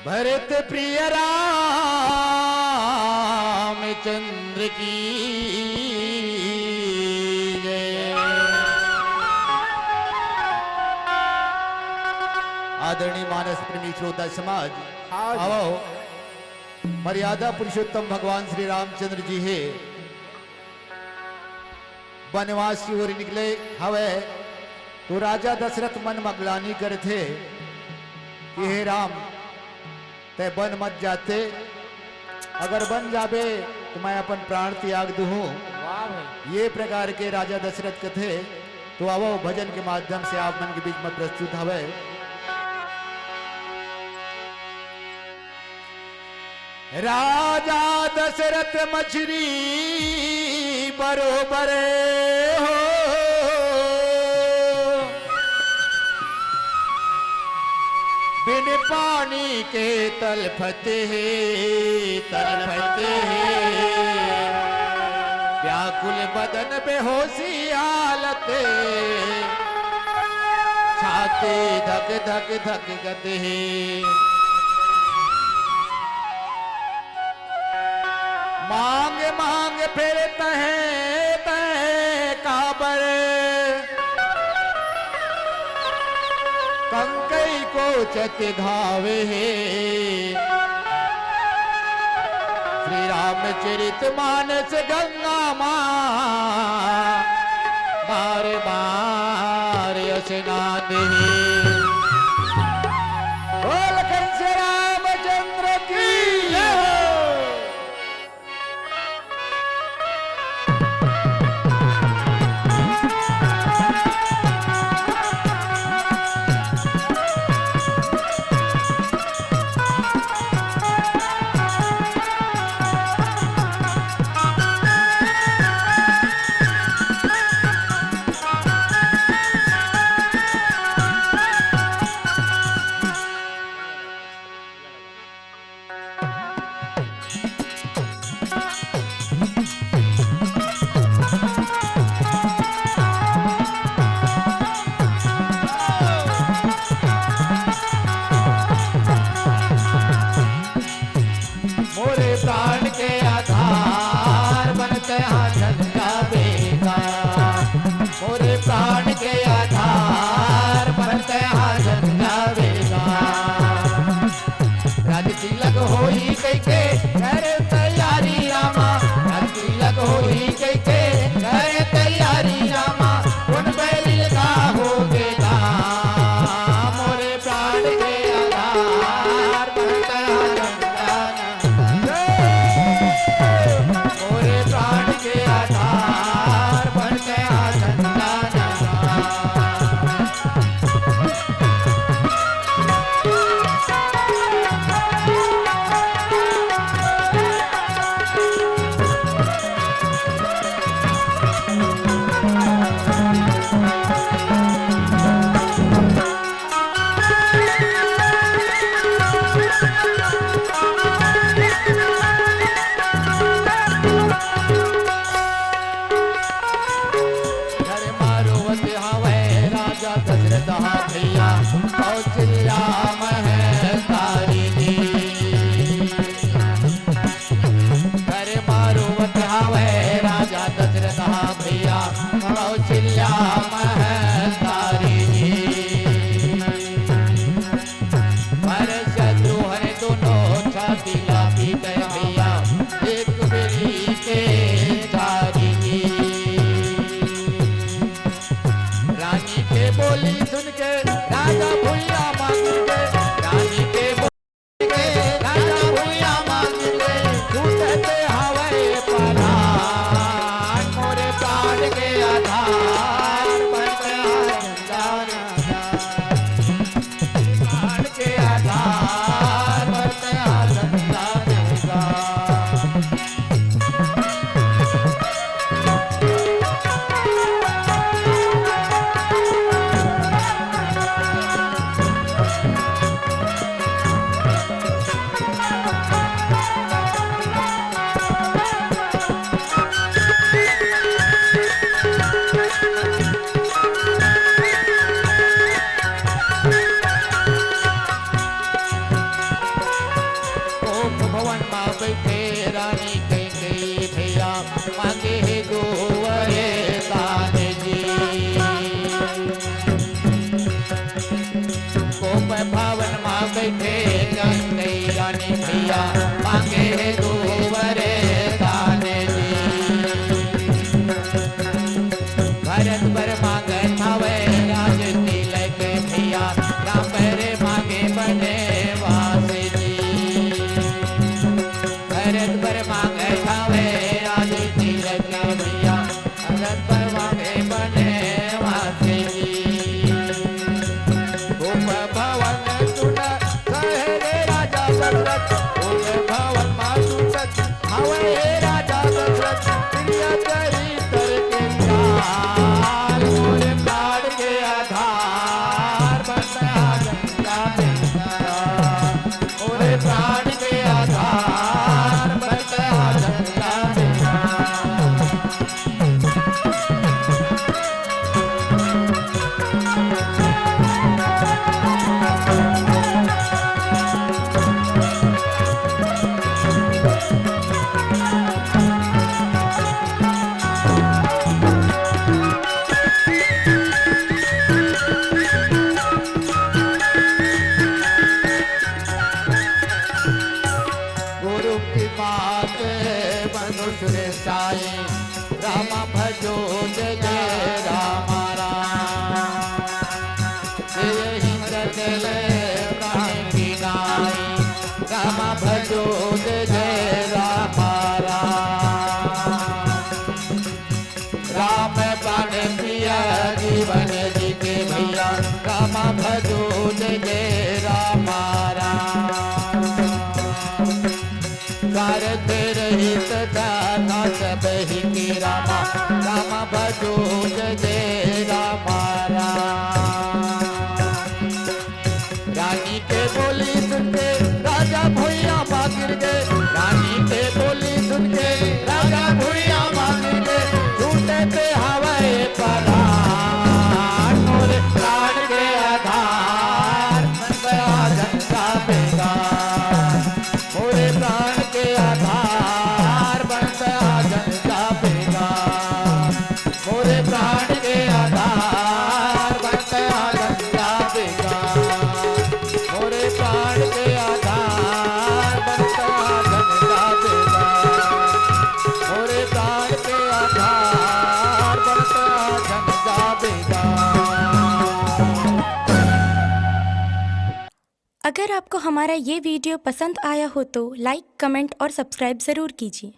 भरत प्रिय रामचंद्र की जय। आदरणीय मानस प्रेमी श्रोता समाज, आओ मर्यादा पुरुषोत्तम भगवान श्री रामचंद्र जी है वनवास की ओर निकले हवे तो राजा दशरथ मन मगलानी करे थे कि हे राम ते बन मत जाते, अगर बन जाबे तो मैं अपन प्राण त्याग दूं। ये प्रकार के राजा दशरथ के थे। तो आवो भजन के माध्यम से आप मन के बीच में प्रस्तुत हवे। राजा दशरथ मछली बरोबर हो, बिन पानी के तलफते तलफते व्याकुल बदन बेहोशी हालत, छाती धक धक धक गते मांग मांग फिर तहे तहे काबर, कंकई को चत घावे श्री रामचरित मानस गंगा मां बार बार स्नान बोल कंस रामचंद्र की जय हो। रानी कई भैया मांगे है गोवरे दान जी। कोप भवन माँ बैठे कई रानी भैया मांगे है गोवरे दान जी। भरत बर मांगे थावे राज तिलक भैया राम रे मांगे बने वास जी। भरत बर मांगे थावे राज तिलक भैया भरत बर मांगे बने वास जी। गोप भवन सुन कहे रे राजा दशरथ गोप भवन मां सुनत हवे राजा दशरथ प्रिय चरित्र के चाल मोरे प्राण के आधार बता गंगा बेटा मोरे प्राण के आधार बता गंगा बेटा। गुरु की बात मनुष्य साई राम भजो जय जय राम राम। जय इंद्र प्राण की नाई राम भजो जय जय राम राम। राम प्राण प्रिय जीवन जीते भैया राम भजो जय जय राम राम। कारते रहित दाना सब ही की रामा राम भजो जय जय राम राम। रानी के बोली सुन के राजा भुइया मां गिर गए। रानी के बोली सुन के राजा भुइया मां गिर गए। झूठे पे हवाए परान मोरे प्राण के आधार बड़ा जनता बेगार मोरे प्राण के आधार बनता जनता बेगार मोरे प्राण के आधार बनता जनता बेगार मोरे प्राण के आधार बनता जनता बेगार मोरे प्राण के आधार बनता जनता बेगार। अगर आपको हमारा ये वीडियो पसंद आया हो तो लाइक, कमेंट और सब्सक्राइब ज़रूर कीजिए।